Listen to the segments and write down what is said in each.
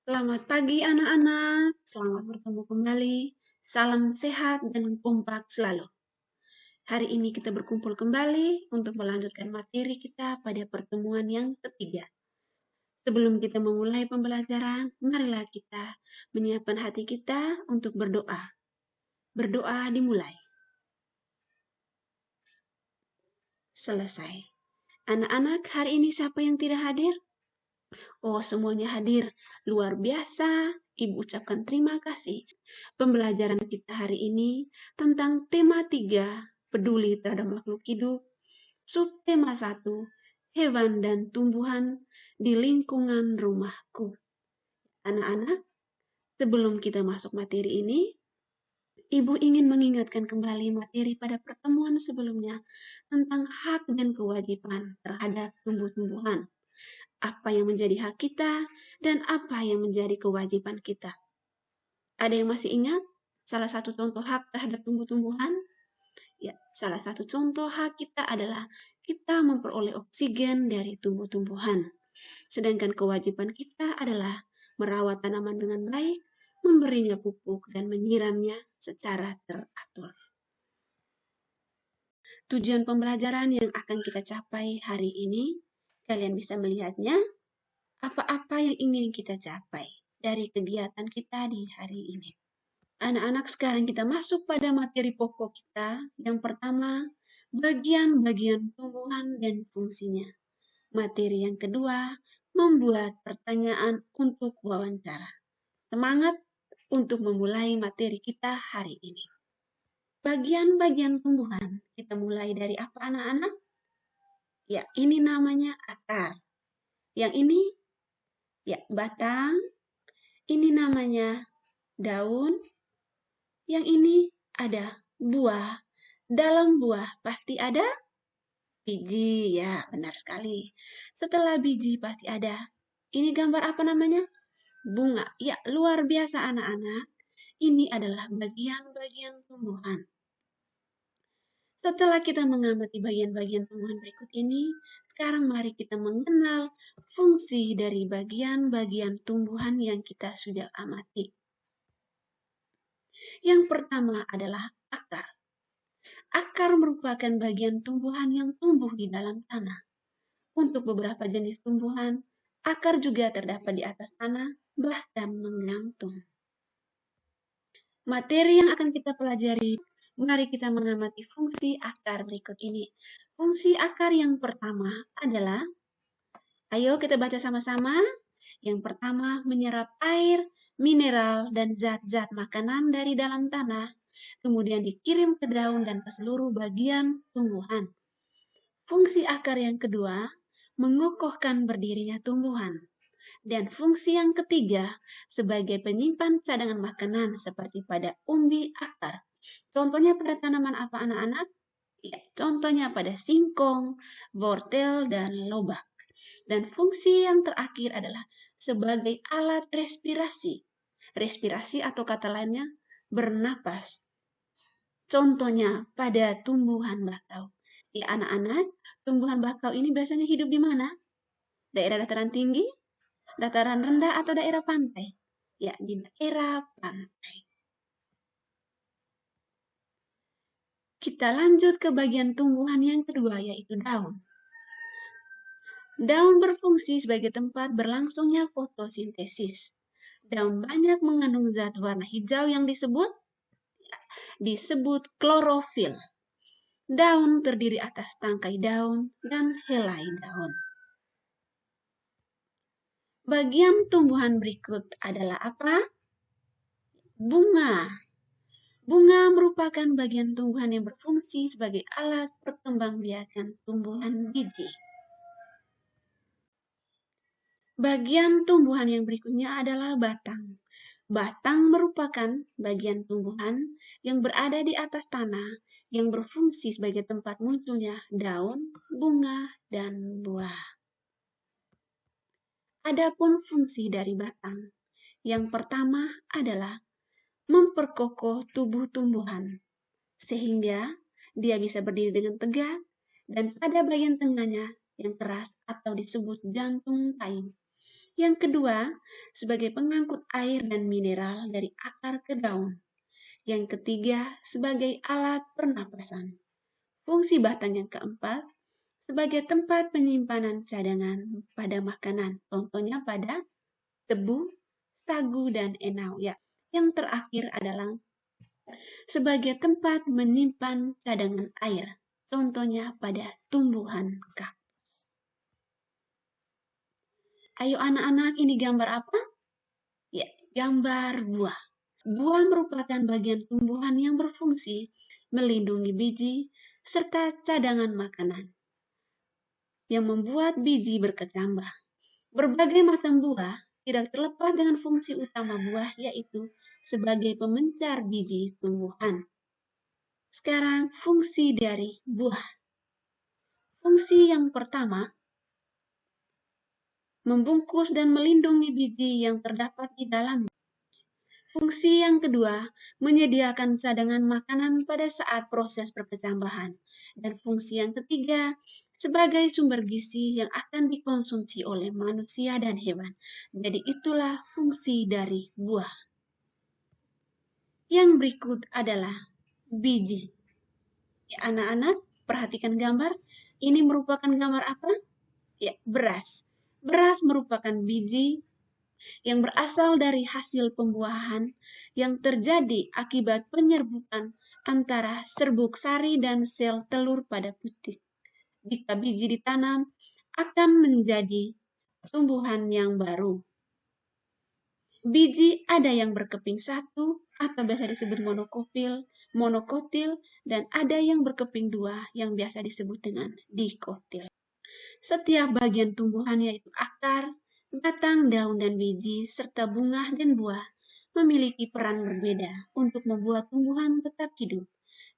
Selamat pagi anak-anak, selamat bertemu kembali. Salam sehat dan kompak selalu. Hari ini kita berkumpul kembali untuk melanjutkan materi kita pada pertemuan yang ketiga. Sebelum kita memulai pembelajaran, marilah kita menyiapkan hati kita untuk berdoa. Berdoa dimulai. Selesai. Anak-anak, hari ini siapa yang tidak hadir? Oh, semuanya hadir. Luar biasa. Ibu ucapkan terima kasih. Pembelajaran kita hari ini tentang tema 3, peduli terhadap makhluk hidup. Subtema 1, hewan dan tumbuhan di lingkungan rumahku. Anak-anak, sebelum kita masuk materi ini, Ibu ingin mengingatkan kembali materi pada pertemuan sebelumnya tentang hak dan kewajiban terhadap tumbuh-tumbuhan. Apa yang menjadi hak kita dan apa yang menjadi kewajiban kita. Ada yang masih ingat salah satu contoh hak terhadap tumbuh-tumbuhan? Ya, salah satu contoh hak kita adalah kita memperoleh oksigen dari tumbuh-tumbuhan. Sedangkan kewajiban kita adalah merawat tanaman dengan baik, memberinya pupuk, dan menyiramnya secara teratur. Tujuan pembelajaran yang akan kita capai hari ini, kalian bisa melihatnya. Apa-apa yang ingin kita capai dari kegiatan kita di hari ini. Anak-anak, sekarang kita masuk pada materi pokok kita. Yang pertama, bagian-bagian tumbuhan dan fungsinya. Materi yang kedua, membuat pertanyaan untuk wawancara. Semangat untuk memulai materi kita hari ini. Bagian-bagian tumbuhan, kita mulai dari apa anak-anak? Ya, ini namanya akar. Yang ini ya, batang. Ini namanya daun. Yang ini ada buah. Dalam buah pasti ada biji. Ya, benar sekali. Setelah biji pasti ada. Ini gambar apa namanya? Bunga. Ya, luar biasa anak-anak. Ini adalah bagian-bagian tumbuhan. Setelah kita mengamati bagian-bagian tumbuhan berikut ini, sekarang mari kita mengenal fungsi dari bagian-bagian tumbuhan yang kita sudah amati. Yang pertama adalah akar. Akar merupakan bagian tumbuhan yang tumbuh di dalam tanah. Untuk beberapa jenis tumbuhan, akar juga terdapat di atas tanah, bahkan menggantung. Materi yang akan kita pelajari, mari kita mengamati fungsi akar berikut ini. Fungsi akar yang pertama adalah, ayo kita baca sama-sama. Yang pertama, menyerap air, mineral, dan zat-zat makanan dari dalam tanah, kemudian dikirim ke daun dan ke seluruh bagian tumbuhan. Fungsi akar yang kedua, mengokohkan berdirinya tumbuhan. Dan fungsi yang ketiga, sebagai penyimpan cadangan makanan seperti pada umbi akar. Contohnya pada tanaman apa anak-anak? Ya, contohnya pada singkong, wortel, dan lobak. Dan fungsi yang terakhir adalah sebagai alat respirasi. Respirasi atau kata lainnya bernapas. Contohnya pada tumbuhan bakau. Ya anak-anak, tumbuhan bakau ini biasanya hidup di mana? Daerah dataran tinggi, dataran rendah, atau daerah pantai? Ya, di daerah pantai. Kita lanjut ke bagian tumbuhan yang kedua, yaitu daun. Daun berfungsi sebagai tempat berlangsungnya fotosintesis. Daun banyak mengandung zat warna hijau yang disebut klorofil. Daun terdiri atas tangkai daun dan helai daun. Bagian tumbuhan berikut adalah apa? Bunga. Bunga merupakan bagian tumbuhan yang berfungsi sebagai alat perkembangbiakan tumbuhan biji. Bagian tumbuhan yang berikutnya adalah batang. Batang merupakan bagian tumbuhan yang berada di atas tanah yang berfungsi sebagai tempat munculnya daun, bunga, dan buah. Adapun fungsi dari batang, yang pertama adalah memperkokoh tubuh tumbuhan, sehingga dia bisa berdiri dengan tegak dan pada bagian tengahnya yang keras atau disebut jantung kayu. Yang kedua, sebagai pengangkut air dan mineral dari akar ke daun. Yang ketiga, sebagai alat pernapasan. Fungsi batang yang keempat, sebagai tempat penyimpanan cadangan pada makanan. Contohnya pada tebu, sagu, dan enau. Ya. Yang terakhir adalah sebagai tempat menyimpan cadangan air. Contohnya pada tumbuhan kaktus. Ayo anak-anak, ini gambar apa? Ya, gambar buah. Buah merupakan bagian tumbuhan yang berfungsi melindungi biji serta cadangan makanan yang membuat biji berkecambah. Berbagai macam buah tidak terlepas dengan fungsi utama buah, yaitu sebagai pemencar biji tumbuhan. Sekarang fungsi dari buah. Fungsi yang pertama, membungkus dan melindungi biji yang terdapat di dalamnya. Fungsi yang kedua, menyediakan cadangan makanan pada saat proses perkecambahan. Dan fungsi yang ketiga, sebagai sumber gizi yang akan dikonsumsi oleh manusia dan hewan. Jadi itulah fungsi dari buah. Yang berikut adalah biji. Ya, anak-anak, perhatikan gambar. Ini merupakan gambar apa? Ya, beras. Beras merupakan biji yang berasal dari hasil pembuahan yang terjadi akibat penyerbukan antara serbuk sari dan sel telur pada putik. Jika biji ditanam, akan menjadi tumbuhan yang baru. Biji ada yang berkeping satu atau biasa disebut monokotil, dan ada yang berkeping dua yang biasa disebut dengan dikotil. Setiap bagian tumbuhan yaitu akar, batang, daun, dan biji, serta bunga dan buah memiliki peran berbeda untuk membuat tumbuhan tetap hidup.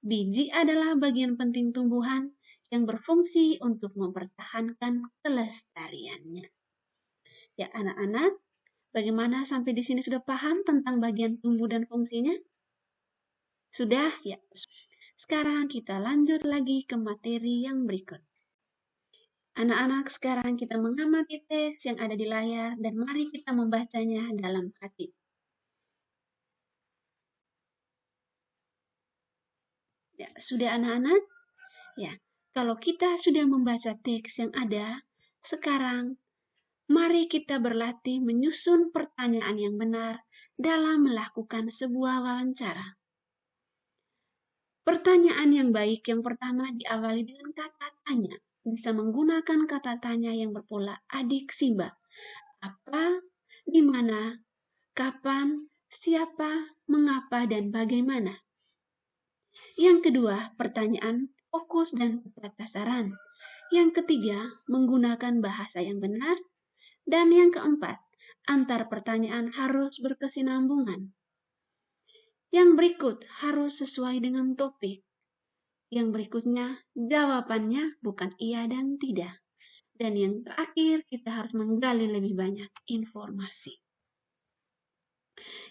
Biji adalah bagian penting tumbuhan yang berfungsi untuk mempertahankan kelestariannya. Ya anak-anak, bagaimana sampai di sini sudah paham tentang bagian tumbuh dan fungsinya? Sudah? Ya. Sekarang kita lanjut lagi ke materi yang berikut. Anak-anak, sekarang kita mengamati teks yang ada di layar dan mari kita membacanya dalam hati. Ya, sudah anak-anak? Ya, kalau kita sudah membaca teks yang ada, sekarang mari kita berlatih menyusun pertanyaan yang benar dalam melakukan sebuah wawancara. Pertanyaan yang baik yang pertama diawali dengan kata tanya. Bisa menggunakan kata tanya yang berpola adik simba. Apa, di mana, kapan, siapa, mengapa, dan bagaimana. Yang kedua, pertanyaan fokus dan tepat sasaran. Yang ketiga, menggunakan bahasa yang benar. Dan yang keempat, antar pertanyaan harus berkesinambungan. Yang berikut harus sesuai dengan topik. Yang berikutnya, jawabannya bukan iya dan tidak. Dan yang terakhir, kita harus menggali lebih banyak informasi.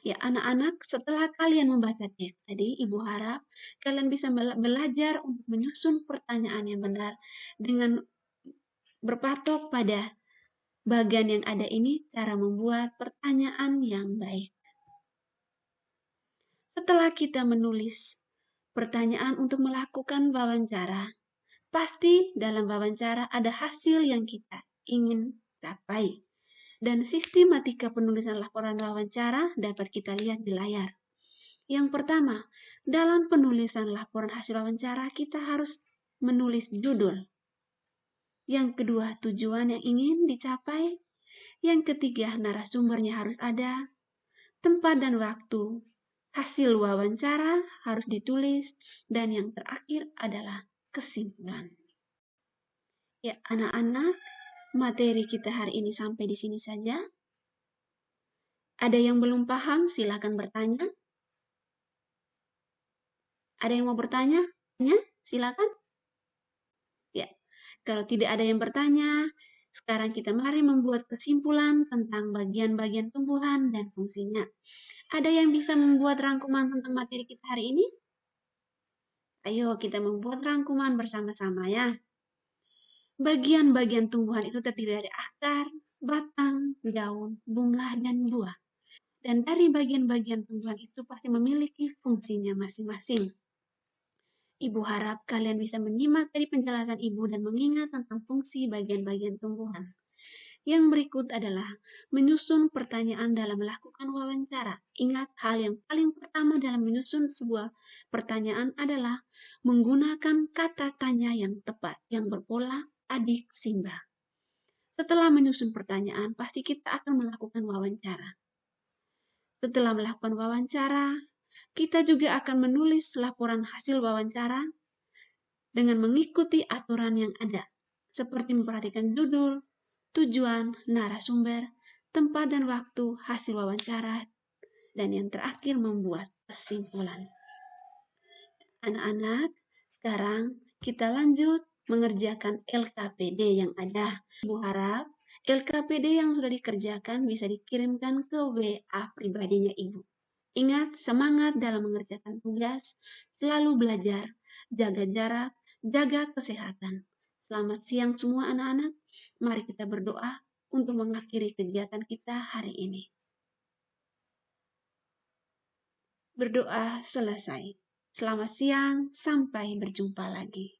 Ya, anak-anak, setelah kalian membaca teks tadi, Ibu harap kalian bisa belajar untuk menyusun pertanyaan yang benar dengan berpatok pada bagian yang ada ini, cara membuat pertanyaan yang baik. Setelah kita menulis pertanyaan untuk melakukan wawancara, pasti dalam wawancara ada hasil yang kita ingin capai. Dan sistematika penulisan laporan wawancara dapat kita lihat di layar. Yang pertama, dalam penulisan laporan hasil wawancara kita harus menulis judul. Yang kedua, tujuan yang ingin dicapai. Yang ketiga, narasumbernya harus ada. Tempat dan waktu. Hasil wawancara harus ditulis, dan yang terakhir adalah kesimpulan. Ya, anak-anak, materi kita hari ini sampai di sini saja. Ada yang belum paham, silakan bertanya. Ada yang mau bertanya? Ya, silakan. Ya, kalau tidak ada yang bertanya, sekarang kita mari membuat kesimpulan tentang bagian-bagian tumbuhan dan fungsinya. Ada yang bisa membuat rangkuman tentang materi kita hari ini? Ayo kita membuat rangkuman bersama-sama ya. Bagian-bagian tumbuhan itu terdiri dari akar, batang, daun, bunga, dan buah. Dan dari bagian-bagian tumbuhan itu pasti memiliki fungsinya masing-masing. Ibu harap kalian bisa menyimak dari penjelasan Ibu dan mengingat tentang fungsi bagian-bagian tumbuhan. Yang berikut adalah menyusun pertanyaan dalam melakukan wawancara. Ingat, hal yang paling pertama dalam menyusun sebuah pertanyaan adalah menggunakan kata tanya yang tepat, yang berpola adik Simba. Setelah menyusun pertanyaan, pasti kita akan melakukan wawancara. Setelah melakukan wawancara, kita juga akan menulis laporan hasil wawancara dengan mengikuti aturan yang ada, seperti memperhatikan judul, tujuan, narasumber, tempat dan waktu hasil wawancara, dan yang terakhir membuat kesimpulan. Anak-anak, sekarang kita lanjut mengerjakan LKPD yang ada. Ibu harap LKPD yang sudah dikerjakan bisa dikirimkan ke WA pribadinya Ibu. Ingat, semangat dalam mengerjakan tugas, selalu belajar, jaga jarak, jaga kesehatan. Selamat siang semua anak-anak. Mari kita berdoa untuk mengakhiri kegiatan kita hari ini. Berdoa selesai. Selamat siang, sampai berjumpa lagi.